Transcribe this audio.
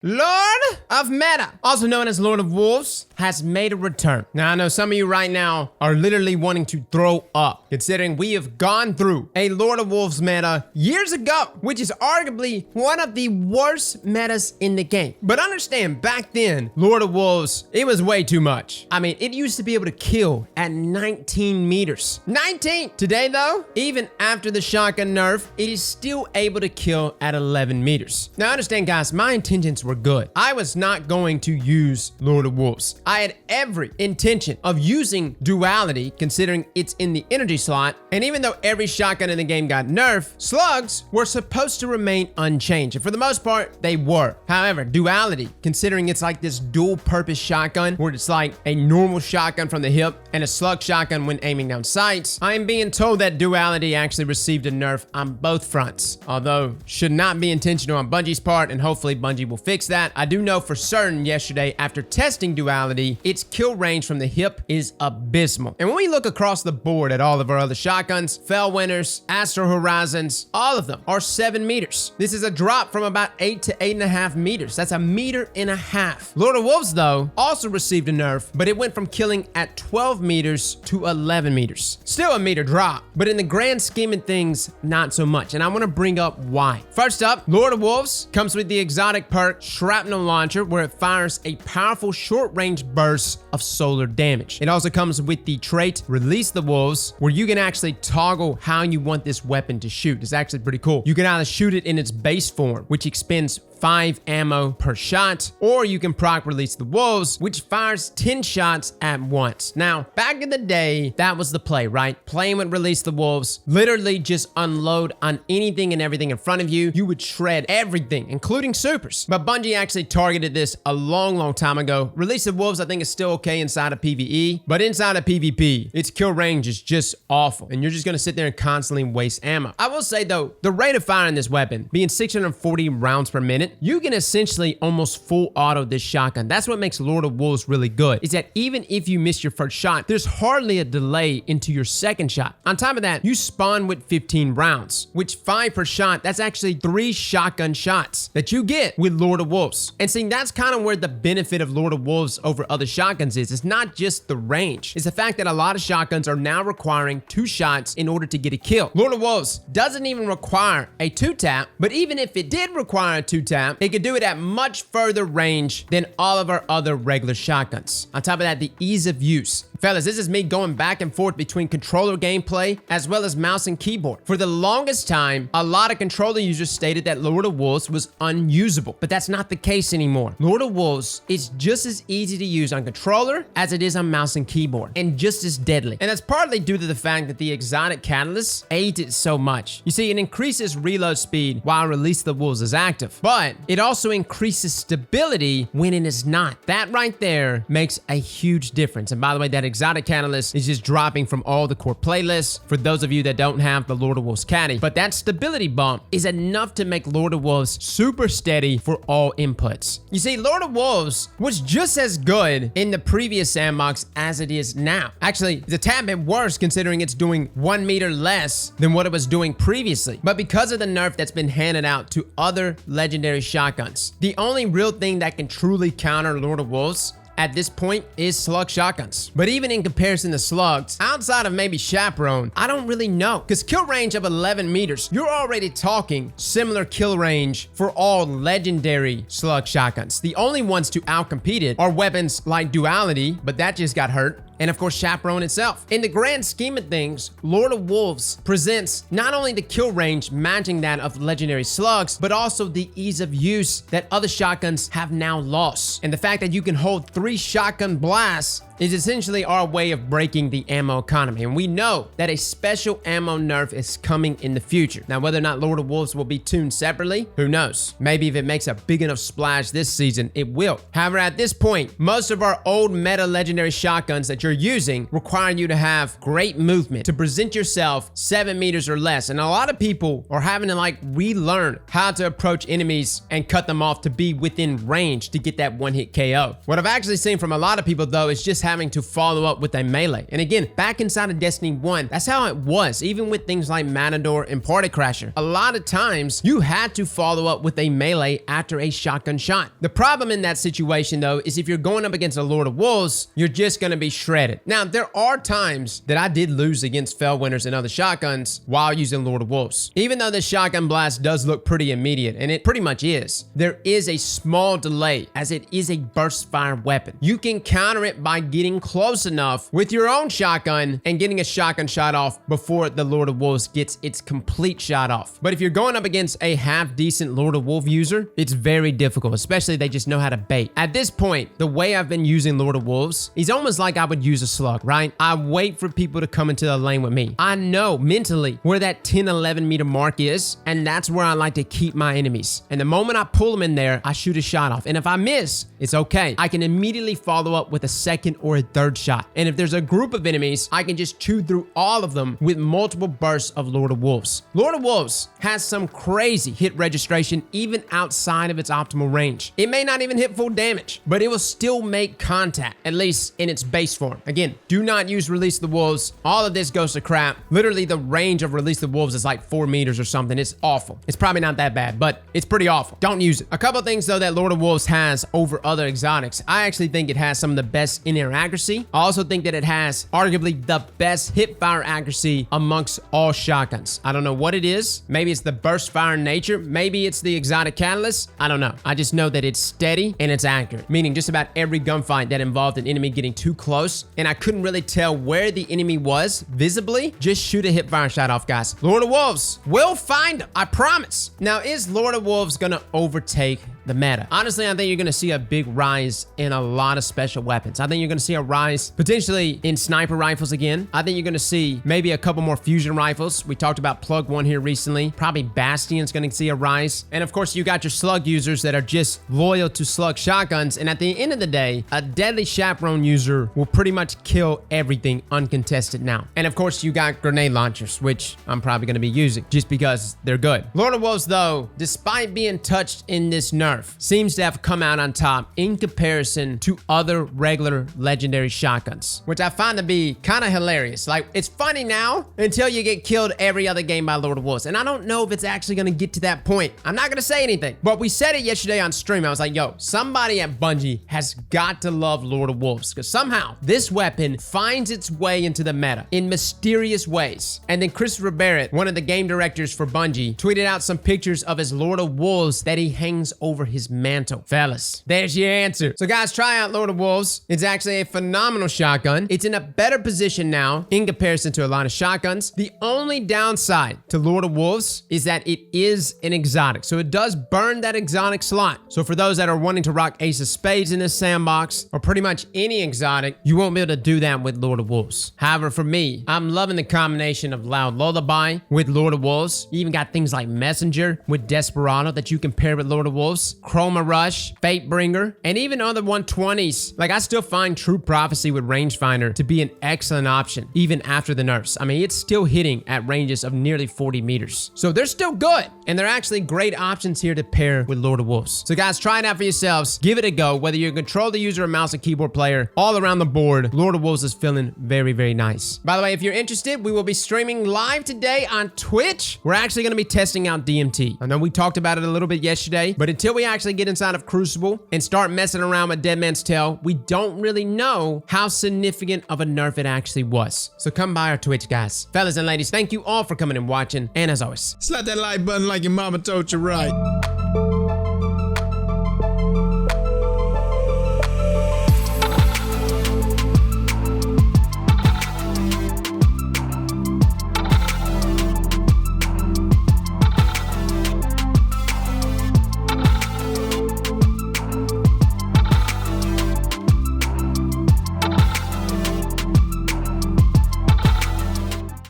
Lord of Meta, also known as Lord of Wolves, has made a return. Now, I know some of you right now are literally wanting to throw up, considering we have gone through a Lord of Wolves meta years ago, which is arguably one of the worst metas in the game. But understand, back then, Lord of Wolves, it was way too much. I mean, it used to be able to kill at 19 meters. 19! Today, though, even after the shotgun nerf, it is still able to kill at 11 meters. Now, understand, guys, my intentions were good. I was not going to use Lord of Wolves. I had every intention of using duality, considering it's in the energy slot, and even though every shotgun in the game got nerfed, slugs were supposed to remain unchanged, and for the most part, they were. However, duality, considering it's like this dual-purpose shotgun, where it's like a normal shotgun from the hip and a slug shotgun when aiming down sights, I am being told that duality actually received a nerf on both fronts, although should not be intentional on Bungie's part, and hopefully Bungie will fix that. I do know for certain yesterday, after testing duality, its kill range from the hip is abysmal. And when we look across the board at all of our other shotguns, Fellwinners, Astro Horizons, all of them are 7 meters. This is a drop from about 8 to 8.5 meters. That's 1.5 meters. Lord of Wolves, though, also received a nerf, but it went from killing at 12 meters to 11 meters. Still a meter drop, but in the grand scheme of things, not so much. And I want to bring up why. First up, Lord of Wolves comes with the exotic perk Shrapnel Launcher, where it fires a powerful short-range burst of solar damage. It also comes with the trait Release the Wolves, where you can actually toggle how you want this weapon to shoot. It's actually pretty cool. You can either shoot it in its base form, which expends 5 ammo per shot, or you can proc Release the Wolves, which fires 10 shots at once. Now, back in the day, that was the play, right? Playing with Release the Wolves, literally just unload on anything and everything in front of you. You would shred everything, including supers. But Bungie actually targeted this a long time ago. Release the Wolves, I think, is still okay inside of PvE, but inside of PvP, its kill range is just awful, and you're just gonna sit there and constantly waste ammo. I will say, though, the rate of fire in this weapon, being 640 rounds per minute, you can essentially almost full auto this shotgun. That's what makes Lord of Wolves really good, is that even if you miss your first shot, there's hardly a delay into your second shot. On top of that, you spawn with 15 rounds, which 5 per shot, that's actually 3 shotgun shots that you get with Lord of Wolves. And see, that's kind of where the benefit of Lord of Wolves over other shotguns is. It's not just the range. It's the fact that a lot of shotguns are now requiring 2 shots in order to get a kill. Lord of Wolves doesn't even require a 2-tap, but even if it did require a 2-tap, it could do it at much further range than all of our other regular shotguns. On top of that, the ease of use. Fellas, this is me going back and forth between controller gameplay as well as mouse and keyboard. For the longest time, a lot of controller users stated that Lord of Wolves was unusable, but that's not the case anymore. Lord of Wolves is just as easy to use on controller as it is on mouse and keyboard, and just as deadly. And that's partly due to the fact that the exotic catalyst aids it so much. You see, it increases reload speed while Release the Wolves is active, but it also increases stability when it is not. That right there makes a huge difference. And by the way, that exotic catalyst is just dropping from all the core playlists for those of you that don't have the Lord of Wolves caddy. But that stability bump is enough to make Lord of Wolves super steady for all inputs. You see, Lord of Wolves was just as good in the previous sandbox as it is now. Actually, it's a tad bit worse considering it's doing 1 meter less than what it was doing previously. But because of the nerf that's been handed out to other legendary shotguns, the only real thing that can truly counter Lord of Wolves at this point is slug shotguns. But even in comparison to slugs, outside of maybe Chaperone, I don't really know. Because kill range of 11 meters, you're already talking similar kill range for all legendary slug shotguns. The only ones to outcompete it are weapons like Duality, but that just got hurt, and of course Chaperone itself. In the grand scheme of things, Lord of Wolves presents not only the kill range matching that of legendary slugs, but also the ease of use that other shotguns have now lost. And the fact that you can hold 3 shotgun blasts is essentially our way of breaking the ammo economy. And we know that a special ammo nerf is coming in the future. Now, whether or not Lord of Wolves will be tuned separately, who knows? Maybe if it makes a big enough splash this season, it will. However, at this point, most of our old meta legendary shotguns that you're using require you to have great movement to present yourself 7 meters or less. And a lot of people are having to like relearn how to approach enemies and cut them off to be within range to get that one-hit KO. What I've actually seen from a lot of people though is just having to follow up with a melee. And again, back inside of Destiny 1, that's how it was, even with things like Matador and Party Crasher. A lot of times, you had to follow up with a melee after a shotgun shot. The problem in that situation, though, is if you're going up against a Lord of Wolves, you're just going to be shredded. Now, there are times that I did lose against Fellwinners and other shotguns while using Lord of Wolves. Even though the shotgun blast does look pretty immediate, and it pretty much is, there is a small delay as it is a burst fire weapon. You can counter it by getting close enough with your own shotgun and getting a shotgun shot off before the Lord of Wolves gets its complete shot off. But if you're going up against a half decent Lord of Wolf user, it's very difficult, especially they just know how to bait. At this point, the way I've been using Lord of Wolves is almost like I would use a slug, right? I wait for people to come into the lane with me. I know mentally where that 10, 11 meter mark is, and that's where I like to keep my enemies. And the moment I pull them in there, I shoot a shot off. And if I miss, it's okay. I can immediately follow up with a second or a third shot. And if there's a group of enemies, I can just chew through all of them with multiple bursts of Lord of Wolves. Lord of Wolves has some crazy hit registration even outside of its optimal range. It may not even hit full damage, but it will still make contact, at least in its base form. Again, do not use Release the Wolves. All of this goes to crap. Literally, the range of Release the Wolves is like 4 meters or something. It's awful. It's probably not that bad, but it's pretty awful. Don't use it. A couple things, though, that Lord of Wolves has over other exotics. I actually think it has some of the best in-air accuracy. I also think that it has arguably the best hip fire accuracy amongst all shotguns. I don't know what it is. Maybe it's the burst fire nature. Maybe it's the exotic catalyst. I don't know. I just know that it's steady and it's accurate, meaning just about every gunfight that involved an enemy getting too close and I couldn't really tell where the enemy was visibly, just shoot a hip fire shot off, guys. Lord of Wolves will find them, I promise. Now, is Lord of Wolves gonna overtake the meta? Honestly, I think you're going to see a big rise in a lot of special weapons. I think you're going to see a rise potentially in sniper rifles again. I think you're going to see maybe a couple more fusion rifles. We talked about Plug 1 here recently. Probably Bastion's going to see a rise. And of course, you got your slug users that are just loyal to slug shotguns. And at the end of the day, a deadly chaperone user will pretty much kill everything uncontested now. And of course, you got grenade launchers, which I'm probably going to be using just because they're good. Lord of Wolves, though, despite being touched in this nerf, seems to have come out on top in comparison to other regular legendary shotguns, which I find to be kind of hilarious. Like, it's funny now until you get killed every other game by Lord of Wolves. And I don't know if it's actually going to get to that point. I'm not going to say anything, but we said it yesterday on stream. I was like, yo, somebody at Bungie has got to love Lord of Wolves because somehow this weapon finds its way into the meta in mysterious ways. And then Christopher Barrett, one of the game directors for Bungie, tweeted out some pictures of his Lord of Wolves that he hangs over his mantle. Fellas, there's your answer. So guys, try out Lord of Wolves. It's actually a phenomenal shotgun. It's in a better position now in comparison to a lot of shotguns. The only downside to Lord of Wolves is that it is an exotic. So it does burn that exotic slot. So for those that are wanting to rock Ace of Spades in this sandbox or pretty much any exotic, you won't be able to do that with Lord of Wolves. However, for me, I'm loving the combination of Loud Lullaby with Lord of Wolves. You even got things like Messenger with Desperado that you can pair with Lord of Wolves. Chroma Rush, Fatebringer, and even other 120s. Like, I still find True Prophecy with Rangefinder to be an excellent option, even after the nerfs. I mean, it's still hitting at ranges of nearly 40 meters. So they're still good, and they're actually great options here to pair with Lord of Wolves. So guys, try it out for yourselves. Give it a go. Whether you're a controller user or mouse and keyboard player, all around the board, Lord of Wolves is feeling very, very nice. By the way, if you're interested, we will be streaming live today on Twitch. We're actually going to be testing out DMT. I know we talked about it a little bit yesterday, but until we actually get inside of Crucible and start messing around with Dead Man's Tale, we don't really know how significant of a nerf it actually was. So come by our Twitch, guys. Fellas and ladies, thank you all for coming and watching, and as always, Slap that like button like your mama told you right.